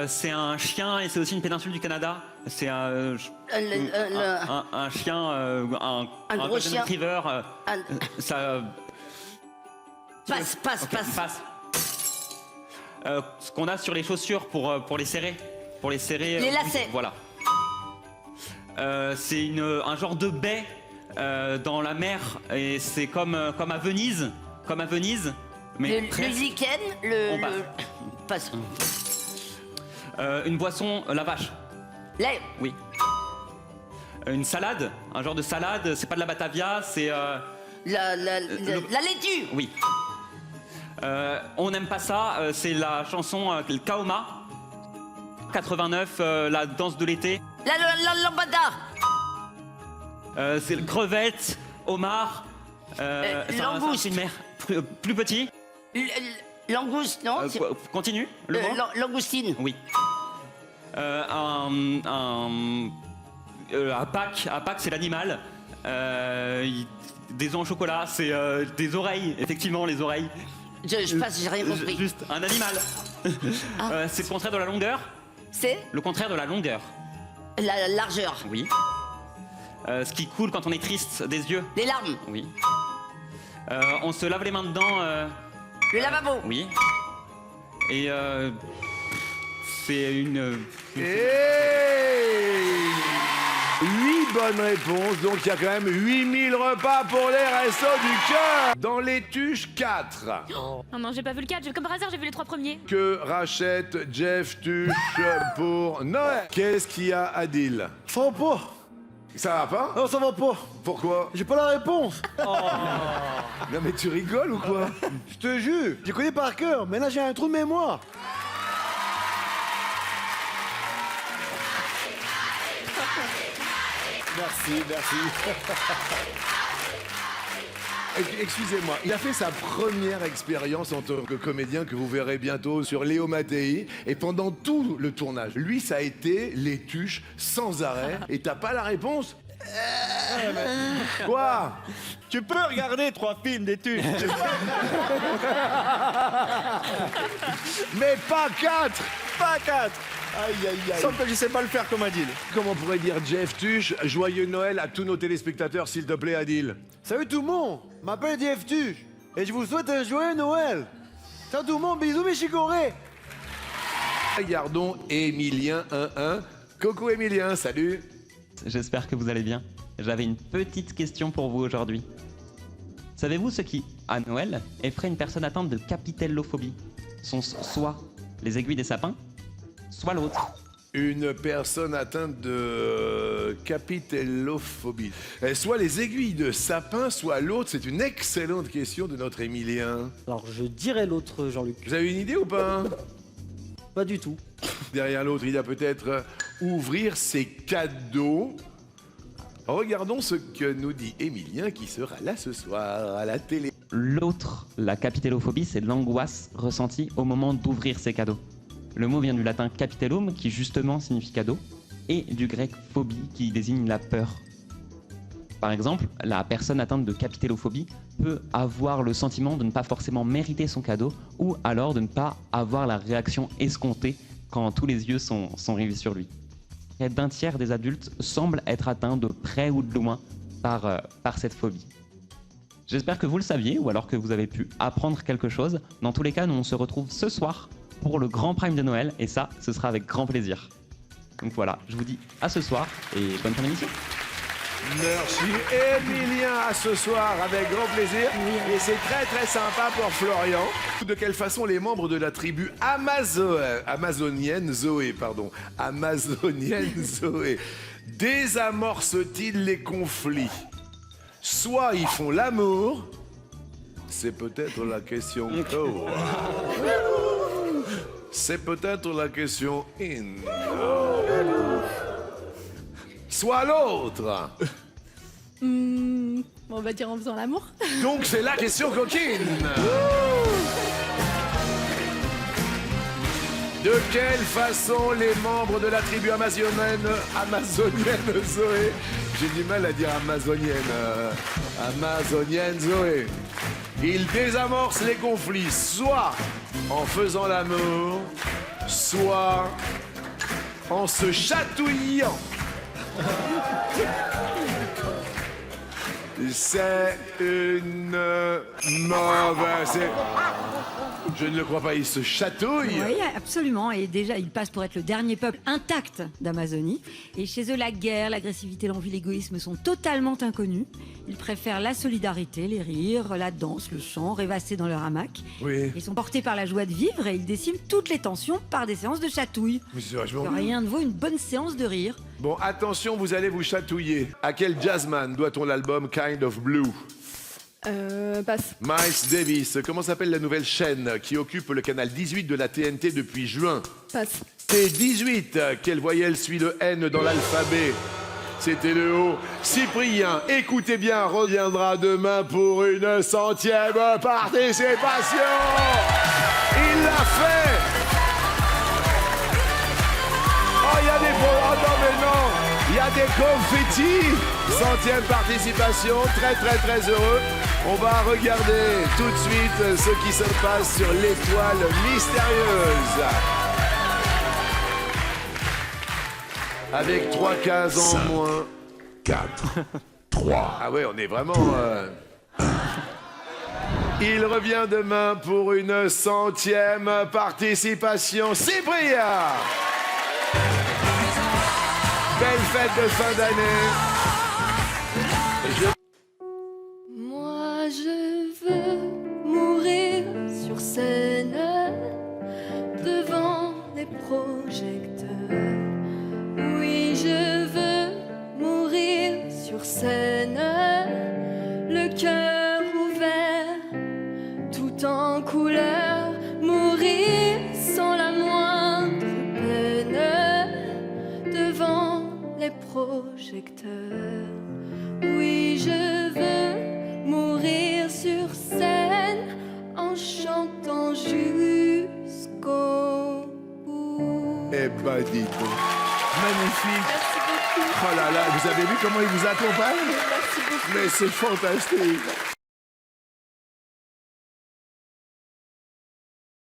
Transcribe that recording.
C'est un chien et c'est aussi une péninsule du Canada. C'est un chien, un gros golden chien. retriever. Ça. Passe. Ce qu'on a sur les chaussures pour les serrer. Pour les serrer. Les lacets. Voilà. C'est un genre de baie dans la mer et c'est comme à Venise. Comme à Venise. Mais Le presque. lichen, On passe. Une boisson, la vache. Lait. Oui. Une salade, un genre de salade, c'est pas de la Batavia, c'est... La laitue. Oui. On n'aime pas ça, c'est la chanson le Kaoma. 89, la danse de l'été. La lambada. C'est le crevette, homard. Langouste. C'est une mer plus petit. Langouste, non c'est- Continue. Le mot Langoustine. Oui. À Pâques, c'est l'animal. Des œufs en chocolat, c'est des oreilles, effectivement, les oreilles. Je passe, j'ai rien compris. Juste un animal. C'est le contraire de la longueur. C'est Le contraire de la longueur. la largeur. Oui. Ce qui coule quand on est triste des yeux. Les larmes. Oui. On se lave les mains dedans. Le lavabo. Oui. Et c'est une. Et 8 bonnes réponses, donc il y a quand même 8000 repas pour les restos du cœur. Dans les tuches 4, Non, j'ai pas vu le 4, comme par hasard, j'ai vu les 3 premiers. que rachète Jeff Tuche pour Noël. Qu'est-ce qu'il y a, Adil? Ça va pas. Ça va pas? Non, ça va pas. Pourquoi? J'ai pas la réponse. Non mais tu rigoles ou quoi? Je te jure, j'ai connu par cœur, mais là j'ai un trou de mémoire. Merci. Excusez-moi, il a fait sa première expérience en tant que comédien que vous verrez bientôt sur Léo Mattei. Et pendant tout le tournage, lui, ça a été les tuches sans arrêt. Et t'as pas la réponse? Quoi? Tu peux regarder 3 films d'études. Mais pas 4! Pas 4. Aïe. Sauf que je sais pas le faire comme Adil. Comment on pourrait dire Jeff Tuche, joyeux Noël à tous nos téléspectateurs, s'il te plaît, Adil? Salut tout le monde, je m'appelle Jeff Tuche et je vous souhaite un joyeux Noël. Ciao tout le monde, bisous mes chicorés. Regardons Emilien 1-1. Coucou Emilien, salut. J'espère que vous allez bien. J'avais une petite question pour vous aujourd'hui. Savez-vous ce qui, à Noël, effraie une personne atteinte de capitellophobie? Sont soit les aiguilles des sapins, soit l'autre. Une personne atteinte de capitellophobie. Soit les aiguilles de sapin, soit l'autre. C'est une excellente question de notre Emilien. Alors je dirais l'autre, Jean-Luc. Vous avez une idée ou pas? Pas du tout. Derrière l'autre, il y a peut-être ouvrir ses cadeaux. Regardons ce que nous dit Emilien qui sera là ce soir à la télé. L'autre, la capitellophobie, c'est l'angoisse ressentie au moment d'ouvrir ses cadeaux. Le mot vient du latin capitellum, qui justement signifie cadeau, et du grec phobie, qui désigne la peur. Par exemple, la personne atteinte de capitellophobie peut avoir le sentiment de ne pas forcément mériter son cadeau, ou alors de ne pas avoir la réaction escomptée quand tous les yeux sont rivés sur lui. Près d'un tiers des adultes semblent être atteints de près ou de loin par cette phobie. J'espère que vous le saviez, ou alors que vous avez pu apprendre quelque chose. Dans tous les cas, nous on se retrouve ce soir pour le grand prime de Noël, et ça, ce sera avec grand plaisir. Donc voilà, je vous dis à ce soir, et bonne fin d'émission. Merci Emilien, à ce soir avec grand plaisir. Et c'est très très sympa pour Florian. De quelle façon les membres de la tribu amazonienne Zoé désamorcent-ils les conflits? Soit ils font l'amour, c'est peut-être la question co. C'est peut-être la question in. Soit l'autre. On va dire en faisant l'amour. Donc c'est la question coquine. De quelle façon les membres de la tribu amazonienne Zoé, j'ai du mal à dire amazonienne Zoé, ils désamorcent les conflits, soit en faisant l'amour, soit en se chatouillant. C'est une mauvaise... Je ne le crois pas, il se chatouille. Oui, absolument. Et déjà, ils passent pour être le dernier peuple intact d'Amazonie. Et chez eux, la guerre, l'agressivité, l'envie, l'égoïsme sont totalement inconnus. Ils préfèrent la solidarité, les rires, la danse, le chant, rêvasser dans leur hamac. Oui. Ils sont portés par la joie de vivre et ils déciment toutes les tensions par des séances de chatouille. Mais c'est vachement bien. Rien ne vaut une bonne séance de rire. Bon, attention, vous allez vous chatouiller. À quel jazzman doit-on l'album Kind of Blue? Passe. Miles Davis. Comment s'appelle la nouvelle chaîne qui occupe le canal 18 de la TNT depuis juin? Passe. T18. Quelle voyelle suit le N dans l'alphabet? C'était le O. Cyprien, écoutez bien, reviendra demain pour une 100e participation. Il l'a fait. Oh, il y a des... Oh non, mais non. Il y a des confettis. 100e participation, très heureux. On va regarder tout de suite ce qui se passe sur l'étoile mystérieuse. Avec 3 cases en moins. 4, 3. Ah ouais, on est vraiment... Il revient demain pour une 100e participation. Cyprien. Belle fête de fin d'année. Moi je veux mourir sur scène devant les projecteurs. Oui, je veux mourir sur scène, le cœur ouvert, tout en couleur, mourir sans la moindre peine devant les projecteurs. Oui, je veux mourir sur scène en chantant jusqu'au bout. Eh ben, dis donc. Magnifique. Merci beaucoup. Oh là là, vous avez vu comment il vous accompagne? Merci beaucoup. Mais c'est fantastique.